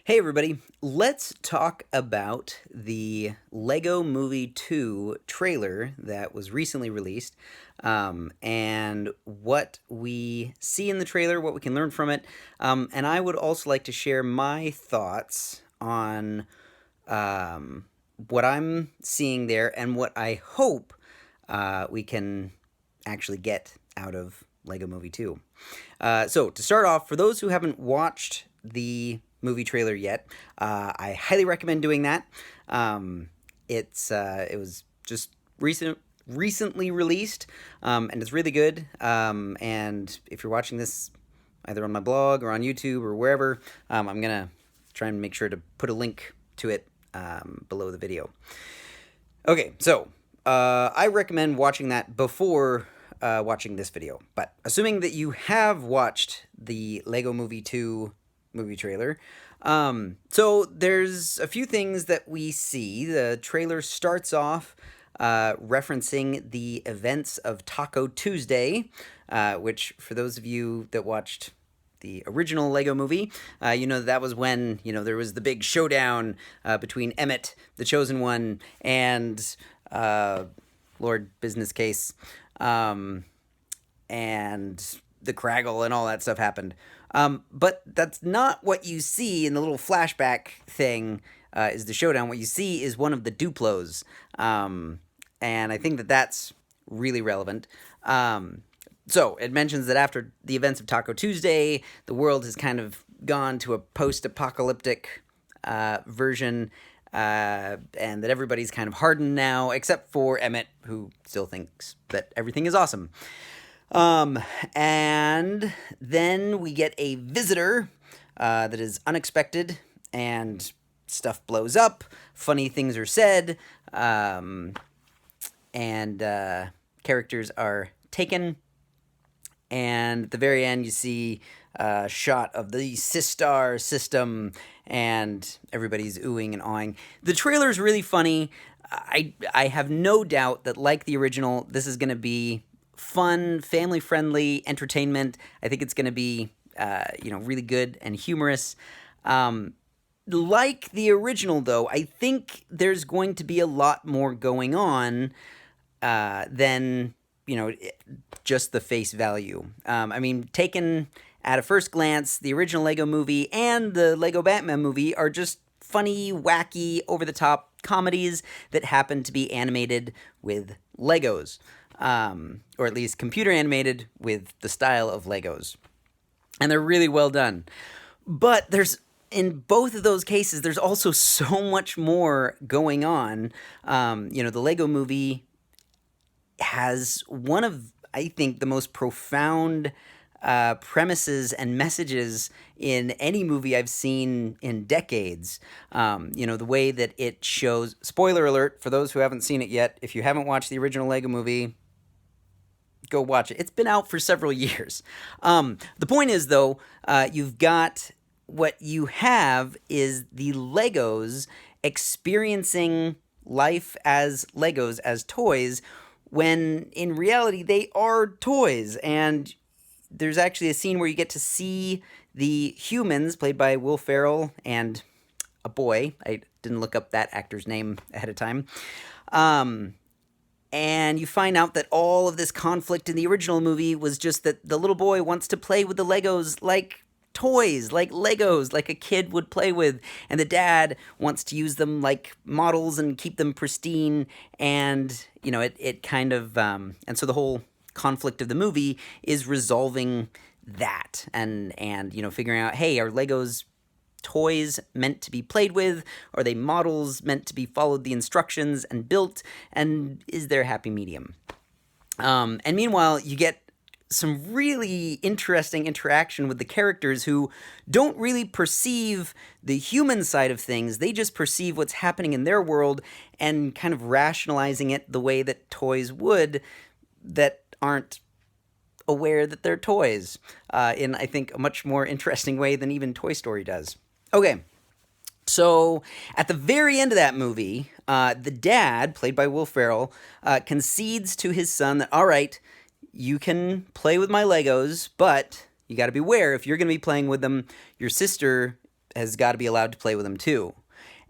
Hey everybody, let's talk about the Lego Movie 2 trailer that was recently released, and what we see in the trailer, what we can learn from it, and I would also like to share my thoughts on what I'm seeing there and what I hope we can actually get out of Lego Movie 2. So, to start off, for those who haven't watched the movie trailer yet, I highly recommend doing that. It was just recently released, and it's really good. And if you're watching this either on my blog or on YouTube or wherever, I'm gonna try and make sure to put a link to it below the video. Okay, so I recommend watching that before watching this video. But assuming that you have watched the Lego Movie 2 movie trailer, so there's a few things that we see. The trailer starts off referencing the events of Taco Tuesday, which, for those of you that watched the original Lego movie, that was when, there was the big showdown between Emmett, the Chosen One, and Lord Business Case, and the Craggle and all that stuff happened. But that's not what you see in the little flashback thing, is the showdown. What you see is one of the Duplos. And I think that that's really relevant. So it mentions that after the events of Taco Tuesday, the world has kind of gone to a post-apocalyptic version, and that everybody's kind of hardened now, except for Emmett, who still thinks that everything is awesome. And then we get a visitor that is unexpected, and stuff blows up, funny things are said, and characters are taken. And at the very end, you see a shot of the Sistar system, and everybody's oohing and awing. The trailer's really funny. I have no doubt that, like the original, this is going to be fun, family-friendly entertainment. I think it's going to be, really good and humorous. Like the original, though, I think there's going to be a lot more going on than just the face value. Taken at a first glance, the original Lego movie and the Lego Batman movie are just funny, wacky, over-the-top comedies that happen to be animated with Legos. Or at least computer animated with the style of Legos. And they're really well done. But in both of those cases, there's also so much more going on. The Lego movie has one of, I think, the most profound premises and messages in any movie I've seen in decades. The way that it shows, spoiler alert for those who haven't seen it yet, if you haven't watched the original Lego movie, go watch it. It's been out for several years. The point is, though, what you have is the Legos experiencing life as Legos, as toys, when in reality they are toys. And there's actually a scene where you get to see the humans, played by Will Ferrell and a boy. I didn't look up that actor's name ahead of time. And you find out that all of this conflict in the original movie was just that the little boy wants to play with the Legos like toys, like Legos, like a kid would play with. And the dad wants to use them like models and keep them pristine. And, it kind of, and so the whole conflict of the movie is resolving that and figuring out, hey, are Legos toys meant to be played with? Are they models meant to be followed the instructions and built? And is there a happy medium? And meanwhile, you get some really interesting interaction with the characters who don't really perceive the human side of things. They just perceive what's happening in their world and kind of rationalizing it the way that toys would, that aren't aware that they're toys, in, I think, a much more interesting way than even Toy Story does. Okay, so at the very end of that movie, the dad, played by Will Ferrell, concedes to his son that, all right, you can play with my Legos, but you got to beware. If you're going to be playing with them, your sister has got to be allowed to play with them too.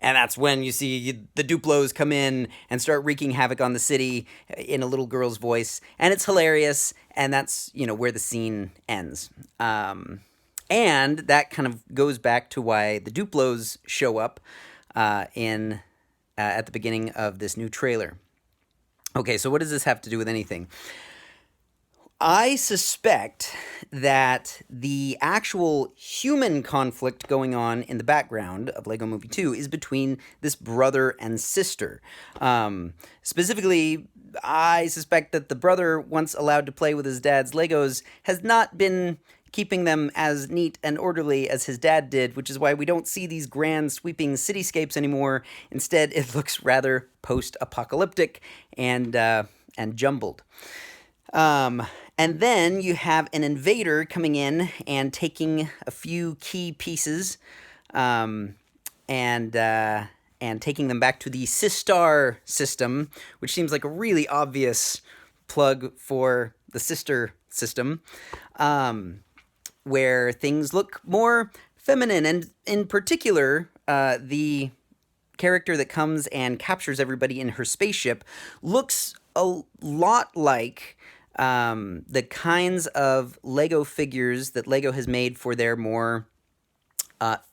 And that's when you see the Duplos come in and start wreaking havoc on the city in a little girl's voice, and it's hilarious. And that's where the scene ends. And that kind of goes back to why the Duplos show up in at the beginning of this new trailer. Okay, so what does this have to do with anything? I suspect that the actual human conflict going on in the background of Lego Movie 2 is between this brother and sister. Specifically, I suspect that the brother, once allowed to play with his dad's Legos, has not been keeping them as neat and orderly as his dad did, which is why we don't see these grand sweeping cityscapes anymore. Instead, it looks rather post-apocalyptic and jumbled. And then you have an invader coming in and taking a few key pieces, and taking them back to the Sistar system, which seems like a really obvious plug for the sister system, where things look more feminine, and in particular, the character that comes and captures everybody in her spaceship looks a lot like the kinds of Lego figures that Lego has made for their more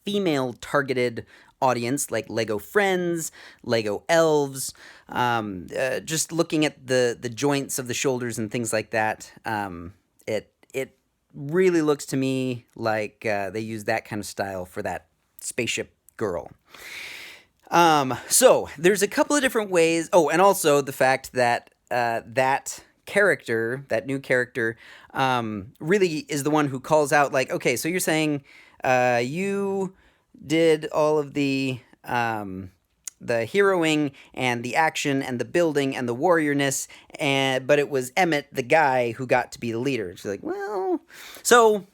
female-targeted audience, like Lego Friends, Lego Elves. Just looking at the joints of the shoulders and things like that, it really looks to me like they use that kind of style for that spaceship girl. So there's a couple of different ways. Oh, and also the fact that that new character, really is the one who calls out, like, okay, so you're saying you did all of the heroing and the action and the building and the warriorness, but it was Emmett, the guy, who got to be the leader. She's like, well, so,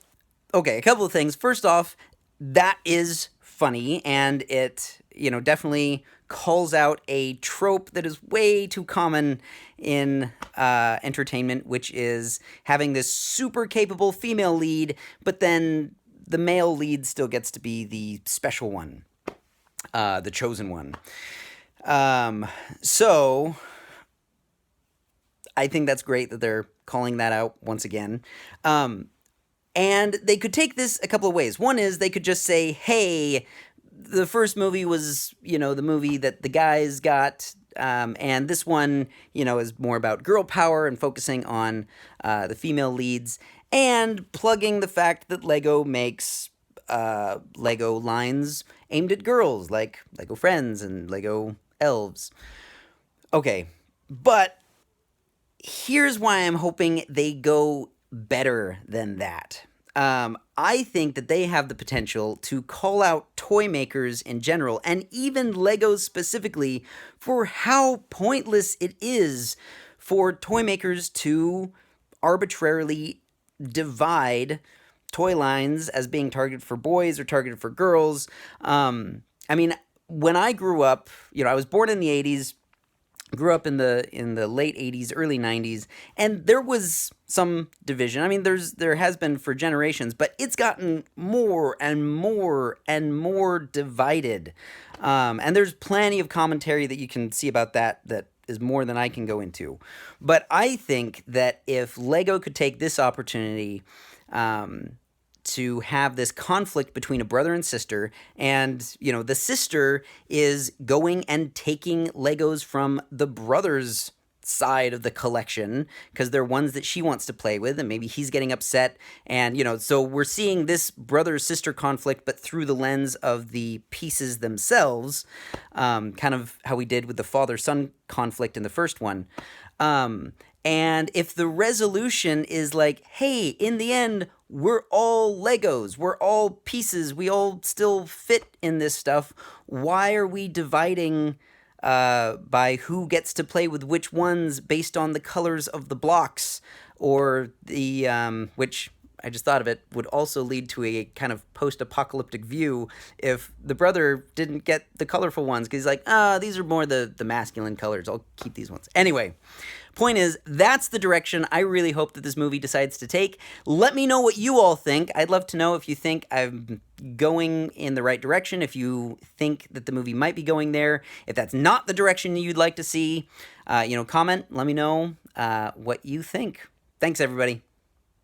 okay, a couple of things. First off, that is funny, and it, definitely calls out a trope that is way too common in entertainment, which is having this super capable female lead, but then the male lead still gets to be the special one, the chosen one. So I think that's great that they're calling that out once again. And they could take this a couple of ways. One is they could just say, hey, the first movie was, the movie that the guys got, and this one, is more about girl power and focusing on the female leads, and plugging the fact that Lego makes Lego lines aimed at girls, like Lego Friends and Lego Elves. Okay, but here's why I'm hoping they go better than that. I think that they have the potential to call out toy makers in general, and even Legos specifically, for how pointless it is for toy makers to arbitrarily divide toy lines as being targeted for boys or targeted for girls. I mean, when I grew up, I was born in the 80s, grew up in the late 80s, early 90s, and there was some division. I mean, there has been for generations, but it's gotten more and more and more divided. And there's plenty of commentary that you can see about that is more than I can go into. But I think that if Lego could take this opportunity to have this conflict between a brother and sister, and, the sister is going and taking Legos from the brother's side of the collection because they're ones that she wants to play with, and maybe he's getting upset, and, so we're seeing this brother-sister conflict, but through the lens of the pieces themselves, kind of how we did with the father-son conflict in the first one. And if the resolution is like, hey, in the end, we're all Legos, we're all pieces, we all still fit in this stuff, why are we dividing by who gets to play with which ones based on the colors of the blocks, or the, which, I just thought of it, would also lead to a kind of post-apocalyptic view if the brother didn't get the colorful ones, because he's like, these are more the masculine colors. I'll keep these ones. Anyway, point is, that's the direction I really hope that this movie decides to take. Let me know what you all think. I'd love to know if you think I'm going in the right direction, if you think that the movie might be going there, if that's not the direction you'd like to see. Comment, let me know what you think. Thanks, everybody.